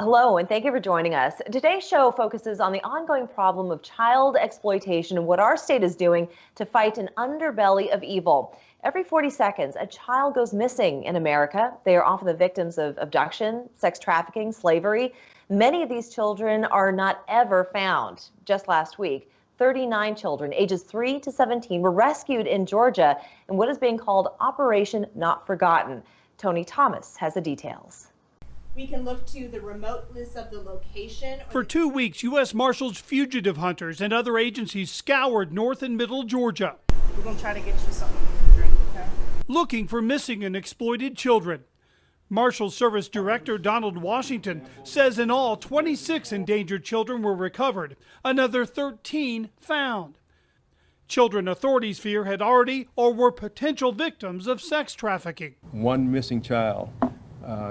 Hello, and thank you for joining us. Today's show focuses on the ongoing problem of child exploitation and what our state is doing to fight an underbelly of evil. Every 40 seconds, a child goes missing in America. They are often the victims of abduction, sex trafficking, slavery. Many of these children are not ever found. Just last week, 39 children ages 3 to 17 were rescued in Georgia in what is being called Operation Not Forgotten. Tony Thomas has the details. We can look to the remoteness of the location. For 2 weeks, U.S. Marshals, fugitive hunters, and other agencies scoured north and middle Georgia. We're going to try to get you something to drink, okay? Looking for missing and exploited children. Marshals Service Director Donald Washington says in all, 26 endangered children were recovered, another 13 found. Children authorities fear had already or were potential victims of sex trafficking. One missing child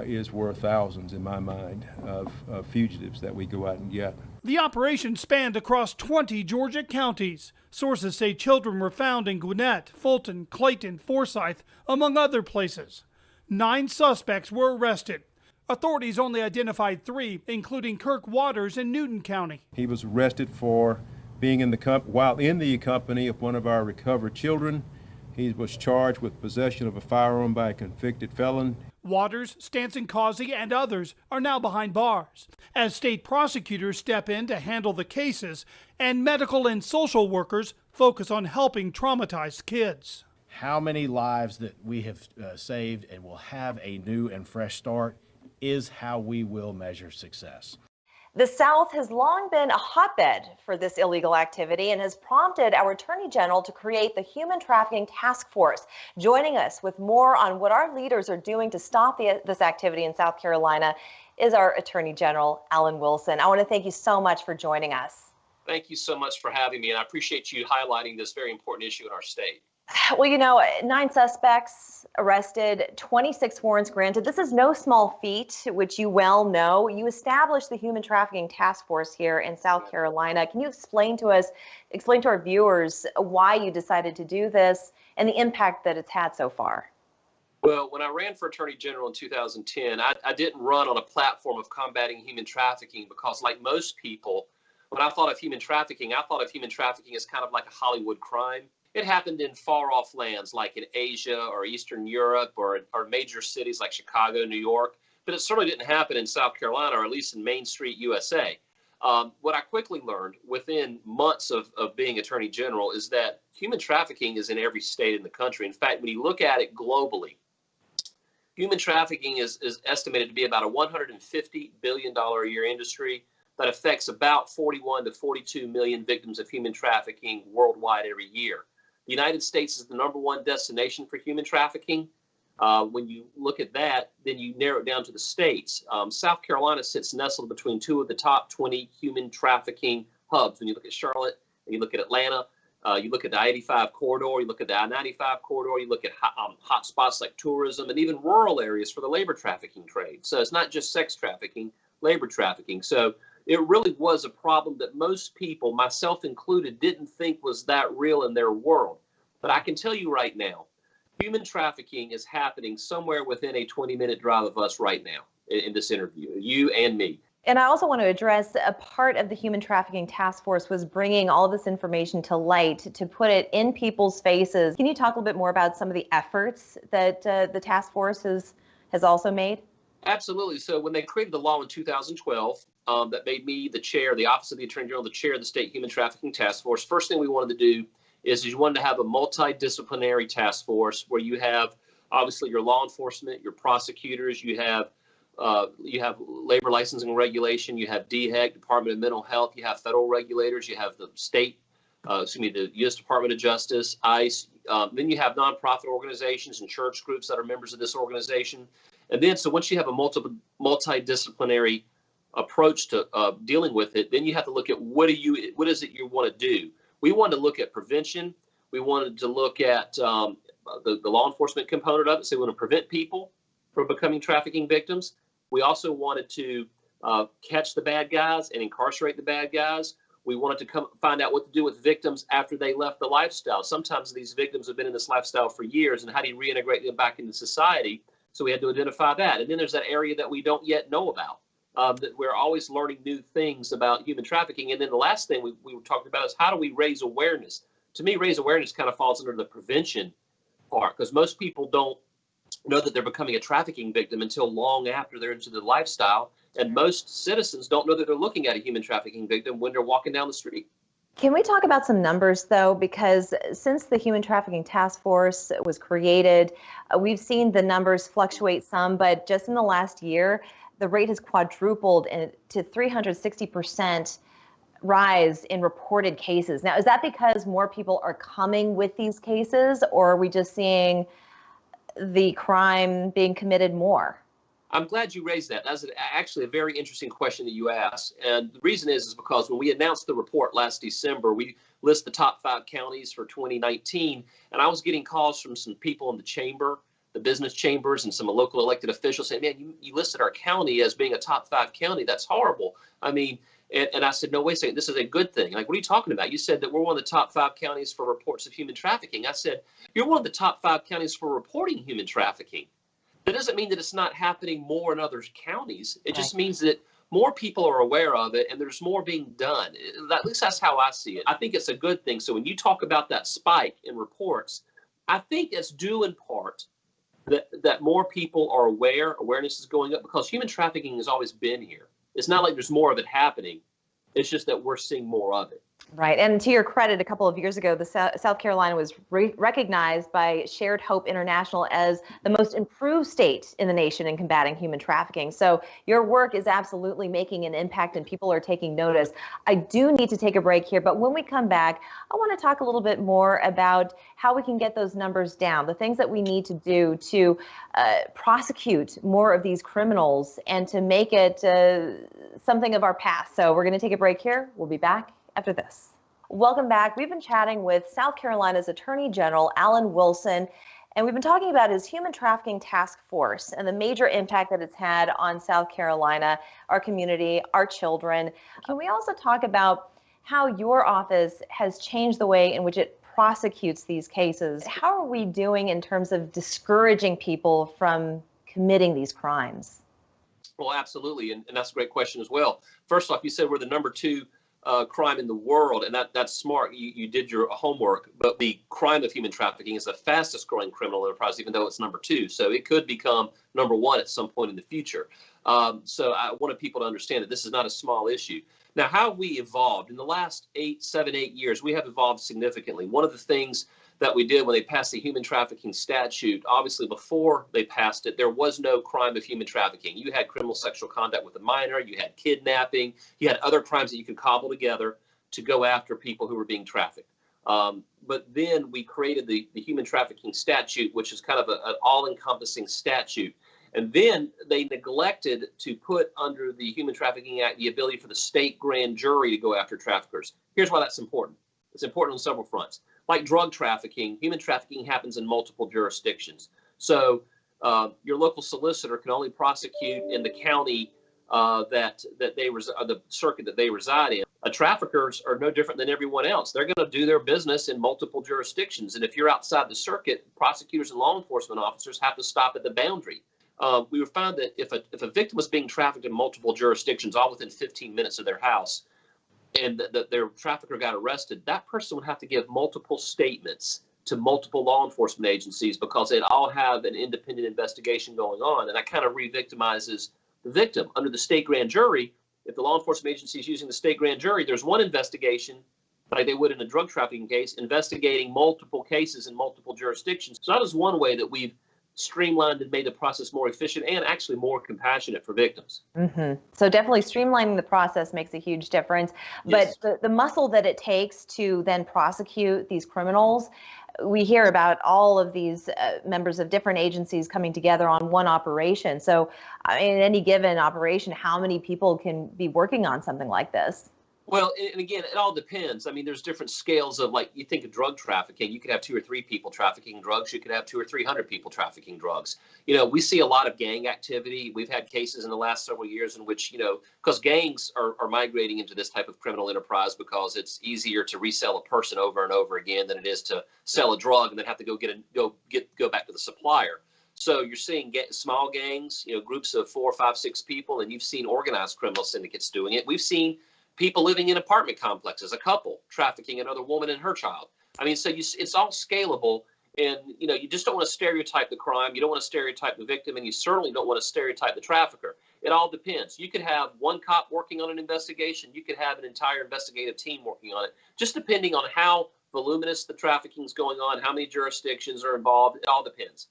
is worth thousands, in my mind, of fugitives that we go out and get. The operation spanned across 20 Georgia counties. Sources say children were found in Gwinnett, Fulton, Clayton, Forsyth, among other places. 9 suspects were arrested. Authorities only identified 3, including Kirk Waters in Newton County. He was arrested for being while in the company of one of our recovered children. He was charged with possession of a firearm by a convicted felon. Waters, Stanson Causey, and others are now behind bars as state prosecutors step in to handle the cases and medical and social workers focus on helping traumatized kids. How many lives that we have saved and will have a new and fresh start is how we will measure success. The South has long been a hotbed for this illegal activity and has prompted our Attorney General to create the Human Trafficking Task Force. Joining us with more on what our leaders are doing to stop this activity in South Carolina is our Attorney General, Alan Wilson. I want to thank you so much for joining us. Thank you so much for having me, and I appreciate you highlighting this very important issue in our state. Well, 9 suspects arrested, 26 warrants granted. This is no small feat, which you well know. You established the Human Trafficking Task Force here in South Carolina. Can you explain to our viewers why you decided to do this and the impact that it's had so far? Well, when I ran for Attorney General in 2010, I didn't run on a platform of combating human trafficking because, like most people, when I thought of human trafficking, I thought of human trafficking as kind of like a Hollywood crime. It happened in far-off lands like in Asia or Eastern Europe or major cities like Chicago, New York, but it certainly didn't happen in South Carolina, or at least in Main Street, USA. What I quickly learned within months of being Attorney General is that human trafficking is in every state in the country. In fact, when you look at it globally, human trafficking is estimated to be about a $150 billion a year industry that affects about 41 to 42 million victims of human trafficking worldwide every year. The United States is the #1 destination for human trafficking. When you look at that, then you narrow it down to the states. South Carolina sits nestled between 2 of the top 20 human trafficking hubs. When you look at Charlotte and you look at Atlanta, you look at the I-85 corridor, you look at the I-95 corridor, you look at hot spots like tourism and even rural areas for the labor trafficking trade. So it's not just sex trafficking, labor trafficking. So it really was a problem that most people, myself included, didn't think was that real in their world. But I can tell you right now, human trafficking is happening somewhere within a 20-minute drive of us right now in this interview, you and me. And I also want to address a part of the Human Trafficking Task Force was bringing all this information to light to put it in people's faces. Can you talk a little bit more about some of the efforts that the task force has also made? Absolutely. So when they created the law in 2012, that made me the chair, the Office of the Attorney General, the chair of the State Human Trafficking Task Force. First thing we wanted to do is you wanted to have a multidisciplinary task force where you have obviously your law enforcement, your prosecutors, you have labor licensing and regulation, you have DHEC, Department of Mental Health, you have federal regulators, you have the the U.S. Department of Justice, ICE. Then you have nonprofit organizations and church groups that are members of this organization. And then, so once you have a multidisciplinary approach to dealing with it, then you have to look at what is it you want to do. We wanted to look at prevention. We wanted to look at the law enforcement component of it. So we want to prevent people from becoming trafficking victims. We also wanted to catch the bad guys and incarcerate the bad guys. We wanted to find out what to do with victims after they left the lifestyle. Sometimes these victims have been in this lifestyle for years, and how do you reintegrate them back into society? So we had to identify that. And then there's that area that we don't yet know about. that we're always learning new things about human trafficking. And then the last thing we were talking about is how do we raise awareness? To me, raise awareness kind of falls under the prevention part, because most people don't know that they're becoming a trafficking victim until long after they're into the lifestyle. And most citizens don't know that they're looking at a human trafficking victim when they're walking down the street. Can we talk about some numbers, though? Because since the Human Trafficking Task Force was created, we've seen the numbers fluctuate some, but just in the last year, the rate has quadrupled to 360% rise in reported cases. Now, is that because more people are coming with these cases, or are we just seeing the crime being committed more? I'm glad you raised that. That's actually a very interesting question that you asked. And the reason is because when we announced the report last December, we list the top 5 counties for 2019. And I was getting calls from some people in the chamber, the business chambers, and some local elected officials saying, man, you listed our county as being a top 5 county. That's horrible. I mean, and I said, no, wait a second, this is a good thing. Like, what are you talking about? You said that we're one of the top 5 counties for reports of human trafficking. I said, you're one of the top 5 counties for reporting human trafficking. That doesn't mean that it's not happening more in other counties. It just means that more people are aware of it and there's more being done. At least that's how I see it. I think it's a good thing. So when you talk about that spike in reports, I think it's due in part that more people are aware, awareness is going up, because human trafficking has always been here. It's not like there's more of it happening. It's just that we're seeing more of it. Right. And to your credit, a couple of years ago, the South Carolina was recognized by Shared Hope International as the most improved state in the nation in combating human trafficking. So your work is absolutely making an impact and people are taking notice. I do need to take a break here, but when we come back, I want to talk a little bit more about how we can get those numbers down, the things that we need to do to prosecute more of these criminals and to make it something of our past. So we're going to take a break here. We'll be back after this. Welcome back. We've been chatting with South Carolina's Attorney General, Alan Wilson, and we've been talking about his Human Trafficking Task Force and the major impact that it's had on South Carolina, our community, our children. Can we also talk about how your office has changed the way in which it prosecutes these cases? How are we doing in terms of discouraging people from committing these crimes? Well, absolutely. And that's a great question as well. First off, you said we're the number 2 crime in the world, and that's smart. You did your homework, but the crime of human trafficking is the fastest growing criminal enterprise, even though it's number 2. So it could become number 1 at some point in the future. So I wanted people to understand that this is not a small issue. Now, how have we evolved? In the last 7, 8 years, we have evolved significantly. One of the things that we did when they passed the human trafficking statute, obviously before they passed it, there was no crime of human trafficking. You had criminal sexual conduct with a minor, you had kidnapping, you had other crimes that you could cobble together to go after people who were being trafficked. But then we created the human trafficking statute, which is kind of an all-encompassing statute. And then they neglected to put under the Human Trafficking Act the ability for the state grand jury to go after traffickers. Here's why that's important. It's important on several fronts. Like drug trafficking, human trafficking happens in multiple jurisdictions. So your local solicitor can only prosecute in the county that they the circuit that they reside in. Traffickers are no different than everyone else. They're going to do their business in multiple jurisdictions. And if you're outside the circuit, prosecutors and law enforcement officers have to stop at the boundary. We found that if a victim was being trafficked in multiple jurisdictions, all within 15 minutes of their house, and their trafficker got arrested, that person would have to give multiple statements to multiple law enforcement agencies because they'd all have an independent investigation going on. And that kind of re-victimizes the victim. Under the state grand jury, if the law enforcement agency is using the state grand jury, there's one investigation, like they would in a drug trafficking case, investigating multiple cases in multiple jurisdictions. So that is one way that we've streamlined and made the process more efficient and actually more compassionate for victims. Mm-hmm. So definitely streamlining the process makes a huge difference. Yes. But the muscle that it takes to then prosecute these criminals, we hear about all of these members of different agencies coming together on one operation. So in any given operation, how many people can be working on something like this? Well, and again, it all depends. I mean, there's different scales of, like, you think of drug trafficking, you could have 2 or 3 people trafficking drugs. You could have 200 or 300 people trafficking drugs. You know, we see a lot of gang activity. We've had cases in the last several years in which, you know, because gangs are migrating into this type of criminal enterprise because it's easier to resell a person over and over again than it is to sell a drug and then have to go back to the supplier. So you're seeing small gangs, groups of 4, 5, 6 people, and you've seen organized criminal syndicates doing it. We've seen people living in apartment complexes, a couple trafficking another woman and her child. I mean, so it's all scalable, and you just don't want to stereotype the crime. You don't want to stereotype the victim, and you certainly don't want to stereotype the trafficker. It all depends. You could have one cop working on an investigation. You could have an entire investigative team working on it, just depending on how voluminous the trafficking is going on, how many jurisdictions are involved. It all depends.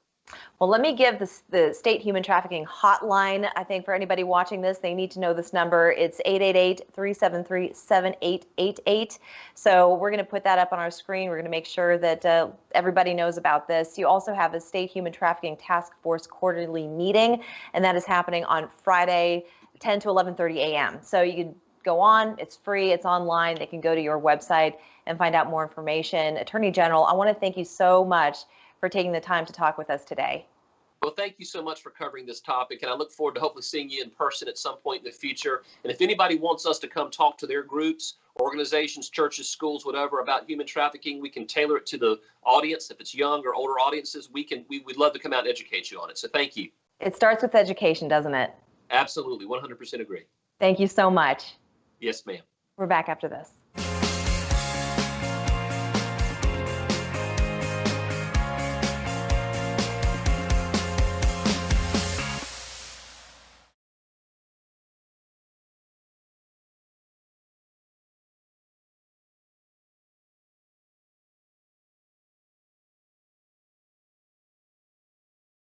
Well, let me give the state human trafficking hotline. I think for anybody watching this, they need to know this number. It's 888-373-7888. So we're going to put that up on our screen. We're going to make sure that everybody knows about this. You also have a state human trafficking task force quarterly meeting, and that is happening on Friday, 10 to 11:30 a.m. So you can go on. It's free. It's online. They can go to your website and find out more information. Attorney General, I want to thank you so much for taking the time to talk with us today. Well, thank you so much for covering this topic, and I look forward to hopefully seeing you in person at some point in the future. And if anybody wants us to come talk to their groups, organizations, churches, schools, whatever, about human trafficking, we can tailor it to the audience. If it's young or older audiences, we'd love to come out and educate you on it. So thank you. It starts with education, doesn't it? Absolutely, 100% agree. Thank you so much. Yes, ma'am. We're back after this.